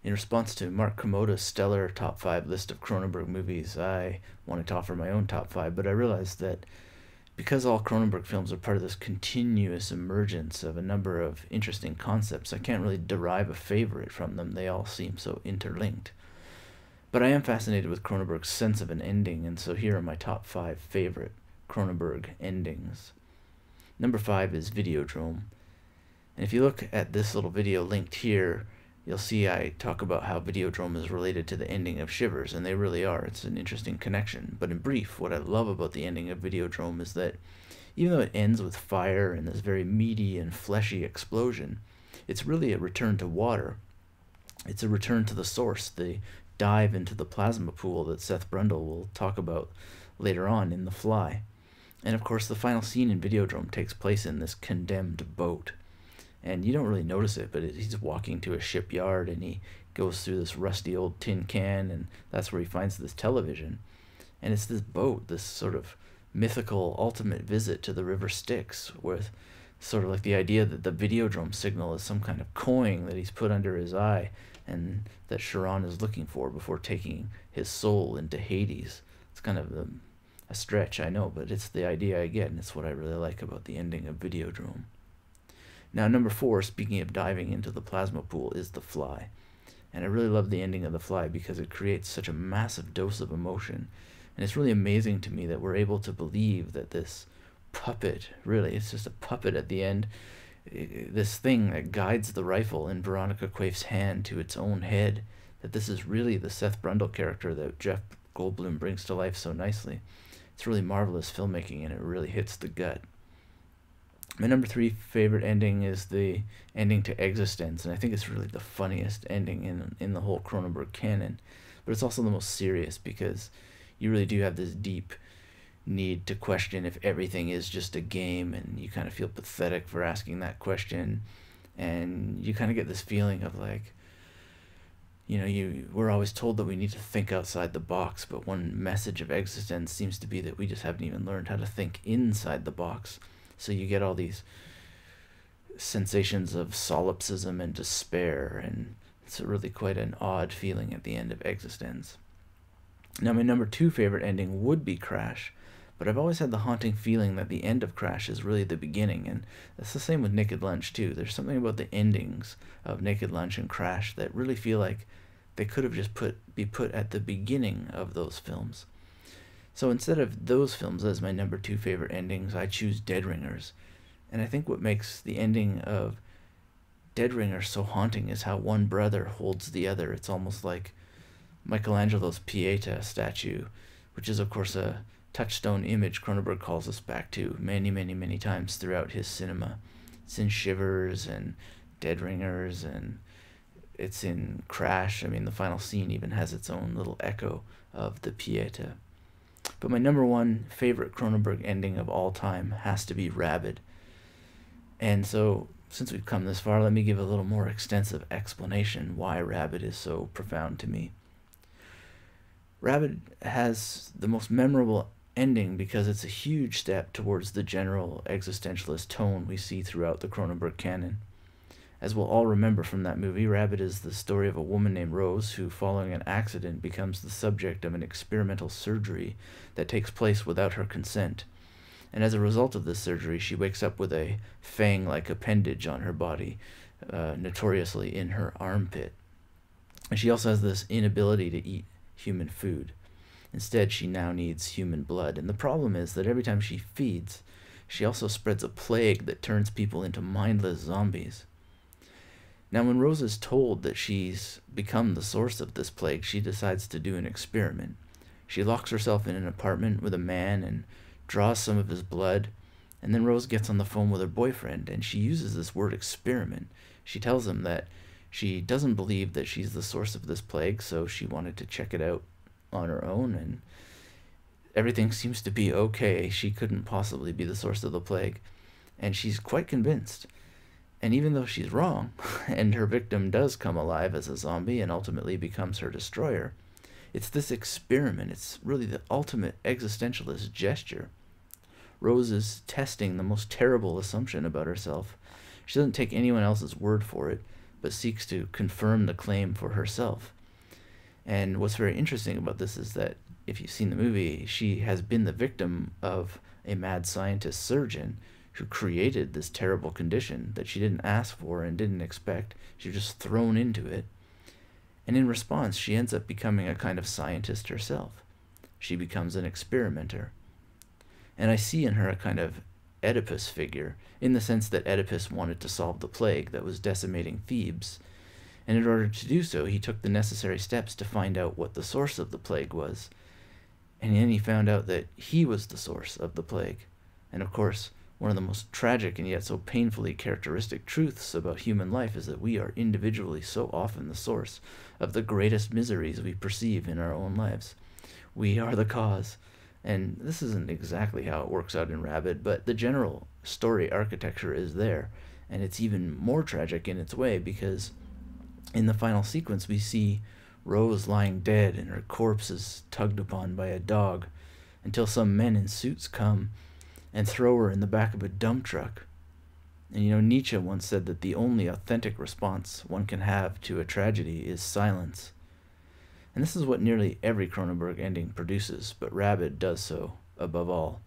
In response to Mark Kermode's stellar top 5 list of Cronenberg movies, I wanted to offer my own top 5, but I realized that because all Cronenberg films are part of this continuous emergence of a number of interesting concepts, I can't really derive a favorite from them. They all seem so interlinked. But I am fascinated with Cronenberg's sense of an ending, and so here are my top 5 favorite Cronenberg endings. Number 5 is Videodrome. And if you look at this little video linked here, you'll see I talk about how Videodrome is related to the ending of Shivers, and they really are. It's an interesting connection. But in brief, what I love about the ending of Videodrome is that even though it ends with fire and this very meaty and fleshy explosion, it's really a return to water. It's a return to the source, the dive into the plasma pool that Seth Brundle will talk about later on in The Fly. And of course, the final scene in Videodrome takes place in this condemned boat. And you don't really notice it, but he's walking to a shipyard and he goes through this rusty old tin can, and that's where he finds this television. And it's this boat, this sort of mythical ultimate visit to the River Styx, with sort of like the idea that the Videodrome signal is some kind of coin that he's put under his eye and that Charon is looking for before taking his soul into Hades. It's kind of a stretch, I know, but it's the idea I get, and it's what I really like about the ending of Videodrome. Now, number 4, speaking of diving into the plasma pool, is The Fly. And I really love the ending of The Fly because it creates such a massive dose of emotion. And it's really amazing to me that we're able to believe that this puppet, really, it's just a puppet at the end, this thing that guides the rifle in Veronica Quaif's hand to its own head, that this is really the Seth Brundle character that Jeff Goldblum brings to life so nicely. It's really marvelous filmmaking, and it really hits the gut. My number 3 favorite ending is the ending to Existence, and I think it's really the funniest ending in the whole Cronenberg canon. But it's also the most serious because you really do have this deep need to question if everything is just a game, and you kind of feel pathetic for asking that question, and you kind of get this feeling of like, you know, we're always told that we need to think outside the box, but one message of Existence seems to be that we just haven't even learned how to think inside the box. So you get all these sensations of solipsism and despair, and it's really quite an odd feeling at the end of Existence. Now, my number 2 favorite ending would be Crash, but I've always had the haunting feeling that the end of Crash is really the beginning, and that's the same with Naked Lunch too. There's something about the endings of Naked Lunch and Crash that really feel like they could have just be put at the beginning of those films. So instead of those films as my number 2 favorite endings, I choose Dead Ringers. And I think what makes the ending of Dead Ringers so haunting is how one brother holds the other. It's almost like Michelangelo's Pieta statue, which is of course a touchstone image Cronenberg calls us back to many, many, many times throughout his cinema. It's in Shivers and Dead Ringers, and it's in Crash. I mean, the final scene even has its own little echo of the Pieta. But my number 1 favorite Cronenberg ending of all time has to be Rabid. And so, since we've come this far, let me give a little more extensive explanation why Rabid is so profound to me. Rabid has the most memorable ending because it's a huge step towards the general existentialist tone we see throughout the Cronenberg canon. As we'll all remember from that movie, Rabid is the story of a woman named Rose who, following an accident, becomes the subject of an experimental surgery that takes place without her consent. And as a result of this surgery, she wakes up with a fang-like appendage on her body, notoriously in her armpit. And she also has this inability to eat human food. Instead, she now needs human blood. And the problem is that every time she feeds, she also spreads a plague that turns people into mindless zombies. Now, when Rose is told that she's become the source of this plague, she decides to do an experiment. She locks herself in an apartment with a man and draws some of his blood, and then Rose gets on the phone with her boyfriend, and she uses this word experiment. She tells him that she doesn't believe that she's the source of this plague, so she wanted to check it out on her own, and everything seems to be okay. She couldn't possibly be the source of the plague, and she's quite convinced. And even though she's wrong, and her victim does come alive as a zombie and ultimately becomes her destroyer, it's this experiment. It's really the ultimate existentialist gesture. Rose is testing the most terrible assumption about herself. She doesn't take anyone else's word for it, but seeks to confirm the claim for herself. And what's very interesting about this is that if you've seen the movie, she has been the victim of a mad scientist surgeon who created this terrible condition that she didn't ask for and didn't expect. She was just thrown into it. And in response, she ends up becoming a kind of scientist herself. She becomes an experimenter. And I see in her a kind of Oedipus figure, in the sense that Oedipus wanted to solve the plague that was decimating Thebes. And in order to do so, he took the necessary steps to find out what the source of the plague was. And then he found out that he was the source of the plague. And of course, one of the most tragic and yet so painfully characteristic truths about human life is that we are individually so often the source of the greatest miseries we perceive in our own lives. We are the cause. And this isn't exactly how it works out in Rabid, but the general story architecture is there. And it's even more tragic in its way, because in the final sequence we see Rose lying dead and her corpse is tugged upon by a dog, until some men in suits come and throw her in the back of a dump truck. And Nietzsche once said that the only authentic response one can have to a tragedy is silence. And this is what nearly every Cronenberg ending produces, but Rabid does so above all.